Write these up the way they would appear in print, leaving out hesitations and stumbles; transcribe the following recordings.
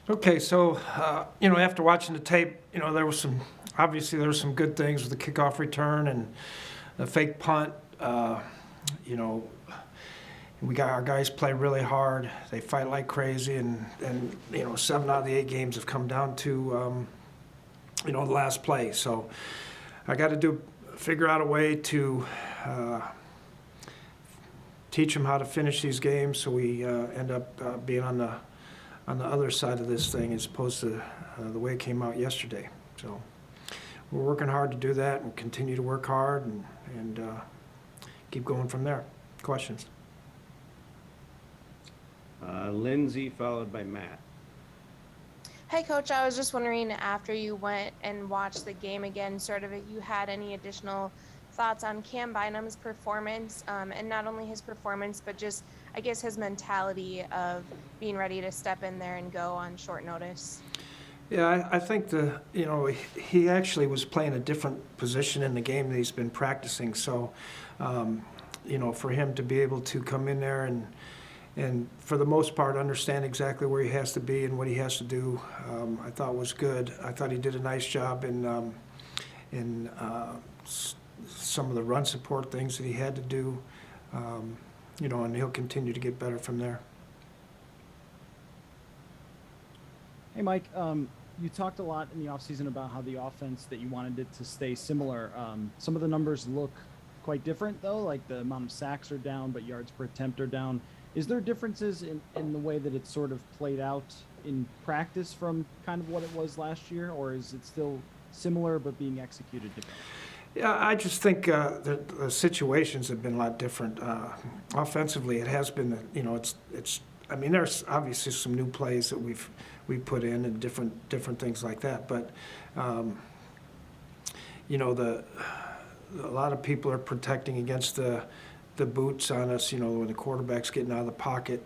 Okay, so after watching the tape, obviously there were some good things with the kickoff return and the fake punt. You know, we got our guys play really hard. They fight like crazy, and 7 out of the 8 games have come down to the last play. So I got to figure out a way to teach them how to finish these games, so we end up being on the other side of this thing as opposed to the way it came out yesterday. So we're working hard to do that and continue to work hard and keep going from there. Questions? Lindsay, followed by Matt. Hey, Coach, I was just wondering, after you went and watched the game again, sort of if you had any additional thoughts on Cam Bynum's performance, and not only his performance, but just, I guess, his mentality of being ready to step in there and go on short notice. Yeah, I think he actually was playing a different position in the game that he's been practicing. So, for him to be able to come in there and for the most part understand exactly where he has to be and what he has to do, I thought was good. I thought he did a nice job in some of the run support things that he had to do, and he'll continue to get better from there. Hey, Mike, you talked a lot in the offseason about how the offense that you wanted it to stay similar. Some of the numbers look quite different, though, like the amount of sacks are down, but yards per attempt are down. Is there differences in the way that it's sort of played out in practice from kind of what it was last year, or is it still similar but being executed differently? Yeah, I just think the situations have been a lot different. Offensively, it has been, it's. I mean, there's obviously some new plays that we've put in and different things like that. But a lot of people are protecting against the boots on us. When the quarterback's getting out of the pocket,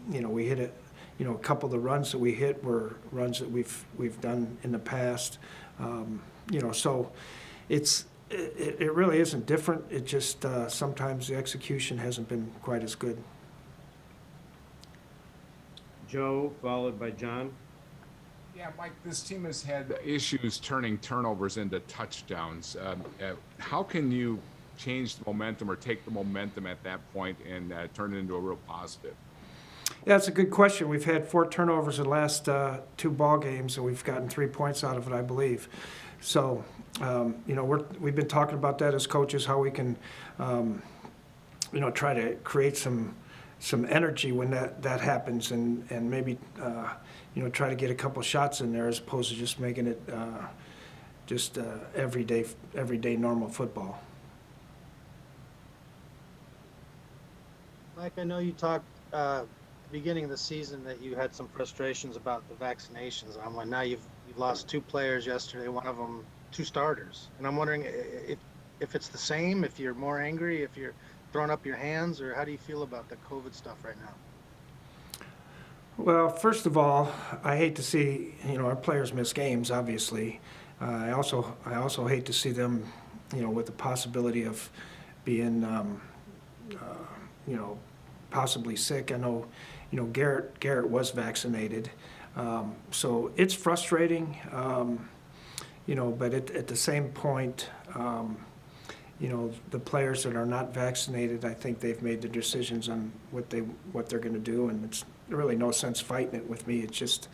we hit it. A couple of the runs that we hit were runs that we've done in the past. So it really isn't different. It just sometimes the execution hasn't been quite as good. Joe, followed by John. Yeah, Mike, this team has had issues turning turnovers into touchdowns. How can you change the momentum or take the momentum at that point and turn it into a real positive? Yeah, that's a good question. We've had 4 turnovers in the last 2 ball games, and we've gotten 3 points out of it, I believe. So, we've been talking about that as coaches, how we can, try to create some energy when that happens, and maybe try to get a couple shots in there as opposed to just making it everyday normal football. Mike, I know you talked beginning of the season that you had some frustrations about the vaccinations. Now you've lost 2 players yesterday, one of them 2 starters, and I'm wondering if it's the same, if you're more angry, if you're throwing up your hands, or how do you feel about the COVID stuff right now? Well, first of all, I hate to see our players miss games. Obviously, I also hate to see them, with the possibility of being, possibly sick. I know, Garrett was vaccinated, so it's frustrating. But at the same point, the players that are not vaccinated, I think they've made their decisions on what they're going to do, and it's really no sense fighting it with me. It's just,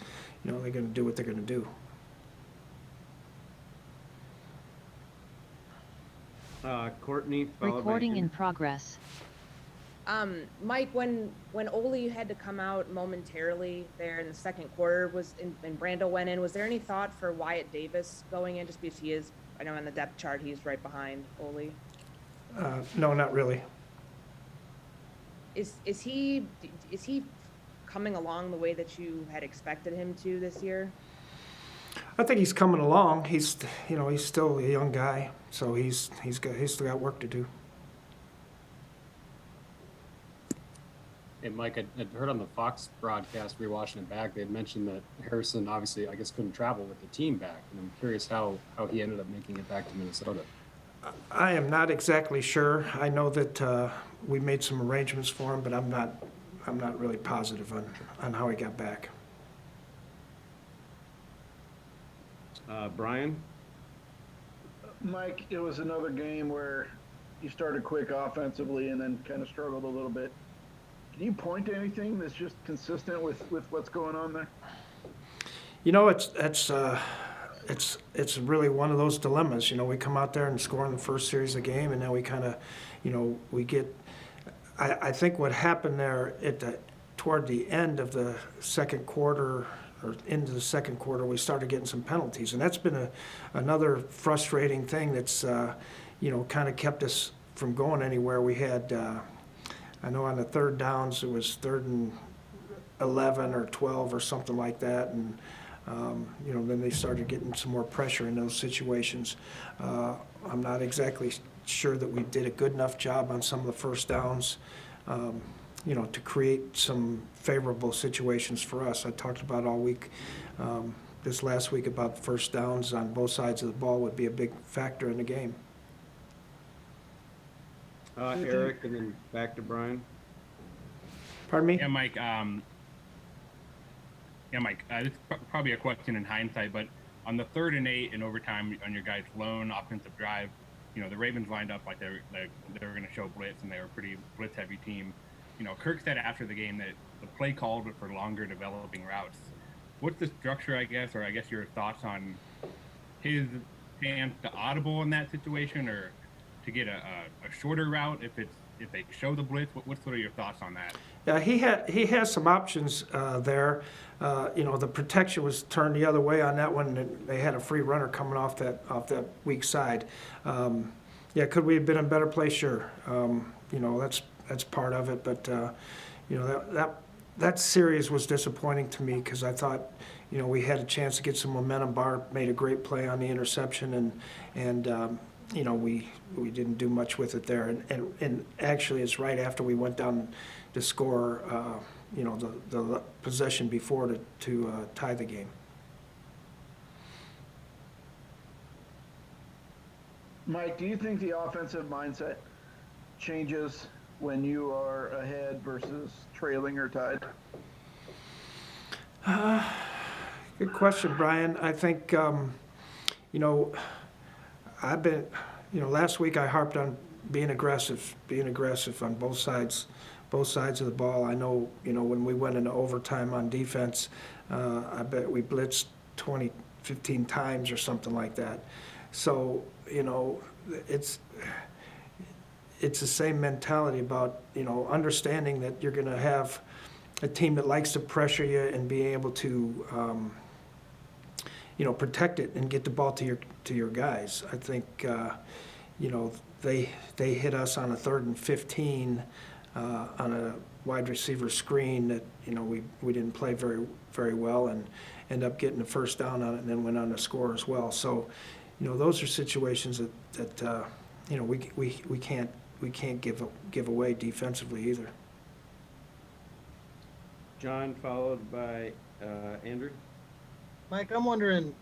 they're going to do what they're going to do. Courtney, followed Recording by in progress. Mike, when Ole had to come out momentarily there in the second quarter and Brando went in, was there any thought for Wyatt Davis going in, just because he is, I know on the depth chart he's right behind Ole? No, not really. Is he coming along the way that you had expected him to this year? I think he's coming along. He's still a young guy, so he's still got work to do. Hey, Mike, I'd heard on the Fox broadcast, we were watching it back, they had mentioned that Harrison obviously, I guess, couldn't travel with the team back. And I'm curious how he ended up making it back to Minnesota. I am not exactly sure. I know that we made some arrangements for him, but I'm not really positive on how he got back. Brian? Mike, it was another game where you started quick offensively and then kind of struggled a little bit. Can you point to anything that's just consistent with what's going on there? You know, it's really one of those dilemmas. You know, we come out there and score in the first series of the game, and then we kind of, you know, we get. I think what happened there toward the end of the second quarter or into the second quarter, we started getting some penalties, and that's been another frustrating thing that's, you know, kind of kept us from going anywhere. We had, I know on the third downs it was 3rd and 11 or 12 or something like that, and you know, then they started getting some more pressure in those situations. I'm not exactly sure that we did a good enough job on some of the first downs, you know, to create some favorable situations for us. I talked about all week, this last week, about first downs on both sides of the ball would be a big factor in the game. Eric, and then back to Brian. Pardon me? Yeah, Mike. This is probably a question in hindsight, but on the 3rd and 8 in overtime on your guys' lone offensive drive, you know, the Ravens lined up like they were going to show blitz, and they were a pretty blitz-heavy team. You know, Kirk said after the game that the play called for longer developing routes. What's the structure, I guess, or I guess your thoughts on his chance to audible in that situation, or to get a shorter route if they show the blitz? What's sort of your thoughts on that? Yeah, he has some options there. You know, the protection was turned the other way on that one, and they had a free runner coming off that weak side. Yeah, could we have been in a better place? Sure. You know, that's part of it, but you know, that series was disappointing to me because I thought, you know, we had a chance to get some momentum. Barr made a great play on the interception, and you know, we didn't do much with it there. And actually, it's right after we went down to score, you know, the possession before to tie the game. Mike, do you think the offensive mindset changes when you are ahead versus trailing or tied? Good question, Brian. I think, you know, you know, last week I harped on being aggressive on both sides of the ball. I know, you know, when we went into overtime on defense, I bet we blitzed 15 times or something like that. So, you know, it's the same mentality about, you know, understanding that you're going to have a team that likes to pressure you and being able to, you know, protect it and get the ball to your guys. I think, you know, they hit us on a 3rd and 15 on a wide receiver screen that, you know, we didn't play very well, and end up getting the first down on it, and then went on to score as well. So, you know, those are situations that you know, we can't give away defensively either. John, followed by Andrew. Mike, I'm wondering,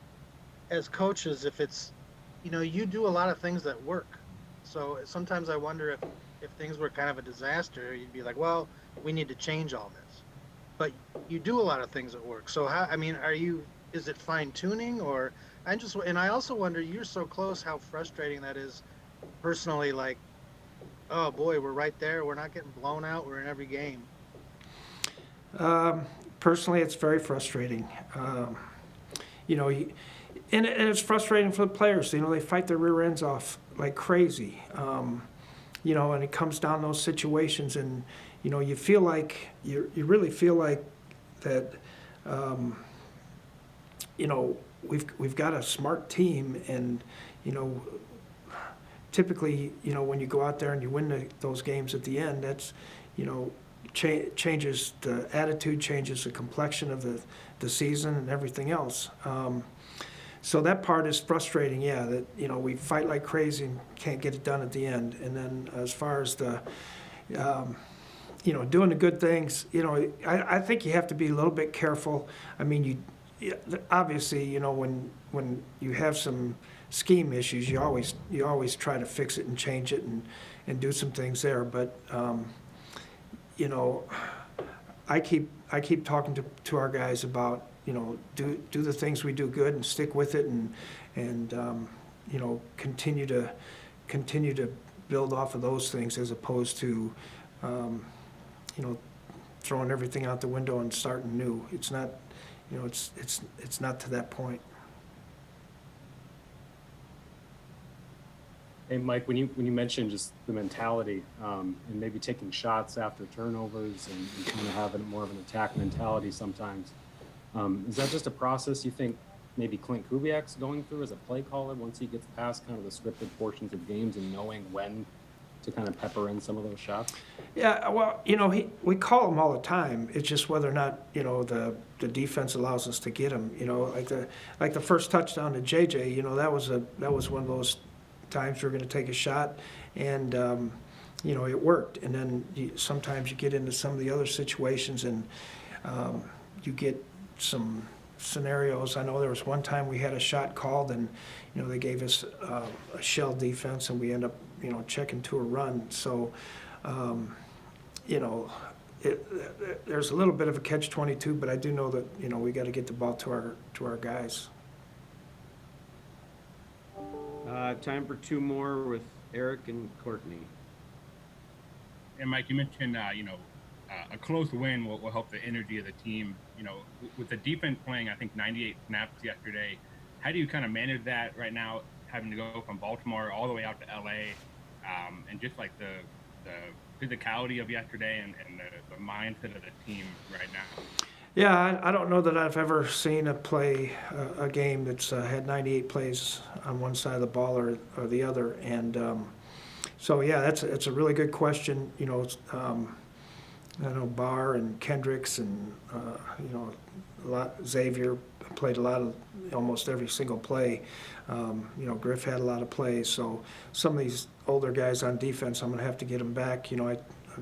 as coaches, if it's, you know, you do a lot of things that work. So sometimes I wonder if things were kind of a disaster, you'd be like, well, we need to change all this. But you do a lot of things that work. So how, I mean, is it fine tuning, or and I also wonder, you're so close, how frustrating that is personally, like, oh boy, we're right there. We're not getting blown out. We're in every game. Personally, it's very frustrating. You know, and it's frustrating for the players. You know, they fight their rear ends off like crazy. You know, and it comes down to those situations, and you know, you feel like you really feel like that. You know, we've got a smart team, and you know, typically, you know, when you go out there and you win those games at the end, that's, you know, changes the attitude, changes the complexion of the season and everything else. So that part is frustrating, yeah, that, you know, we fight like crazy and can't get it done at the end. And then as far as the, you know, doing the good things, you know, I think you have to be a little bit careful. I mean, obviously, you know, when you have some scheme issues, you always try to fix it and change it and do some things there. But you know, I keep talking to our guys about, do the things we do good and stick with it, and continue to build off of those things, as opposed to throwing everything out the window and starting new. It's not, it's not to that point. Hey, Mike, when you mentioned just the mentality and maybe taking shots after turnovers and kind of having more of an attack mentality sometimes, is that just a process you think maybe Clint Kubiak's going through as a play caller once he gets past kind of the scripted portions of games and knowing when to kind of pepper in some of those shots? Yeah, well, we call them all the time. It's just whether or not, the defense allows us to get them. Like the first touchdown to JJ, that was one of those times we're going to take a shot, and it worked. And then sometimes you get into some of the other situations, and you get some scenarios. I know there was one time we had a shot called, and they gave us a shell defense, and we end up checking to a run. So there's a little bit of a catch-22, but I do know that we got to get the ball to our guys. Time for two more with Eric and Courtney. And Mike, you mentioned a close win will help the energy of the team. With the defense playing, I think 98 snaps yesterday. How do you kind of manage that right now, having to go from Baltimore all the way out to LA, and just like the physicality of yesterday and the mindset of the team right now? Yeah, I don't know that I've ever seen a game that's had 98 plays on one side of the ball or the other, and so yeah, it's a really good question. I know Barr and Kendricks and Xavier played a lot of almost every single play. Griff had a lot of plays, so some of these older guys on defense, I'm going to have to get them back. I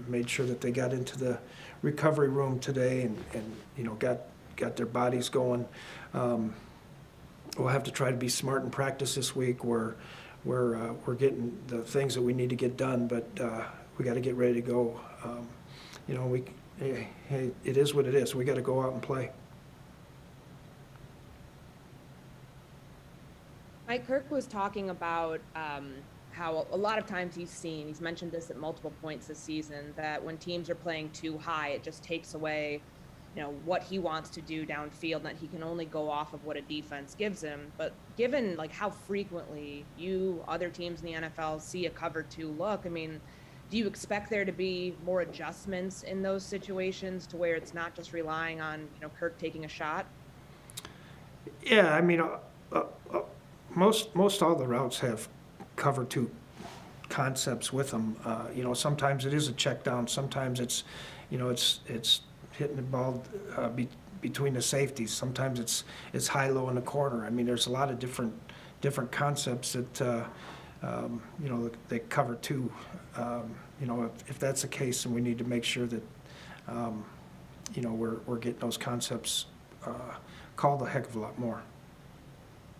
made sure that they got into the recovery room today and got their bodies going. We'll have to try to be smart in practice this week. We're getting the things that we need to get done, but we got to get ready to go. It is what it is. We got to go out and play. Mike, Kirk was talking about how a lot of times he's mentioned this at multiple points this season, that when teams are playing too high, it just takes away, what he wants to do downfield, and that he can only go off of what a defense gives him. But given how frequently other teams in the NFL see a cover 2 look, do you expect there to be more adjustments in those situations to where it's not just relying on, Kirk taking a shot? Yeah, most all the routes have cover 2 concepts with them. Sometimes it is a check down. Sometimes it's hitting the ball between the safeties. Sometimes it's high low in the corner. There's a lot of different concepts that they cover 2. If that's the case, then we need to make sure that we're getting those concepts called a heck of a lot more.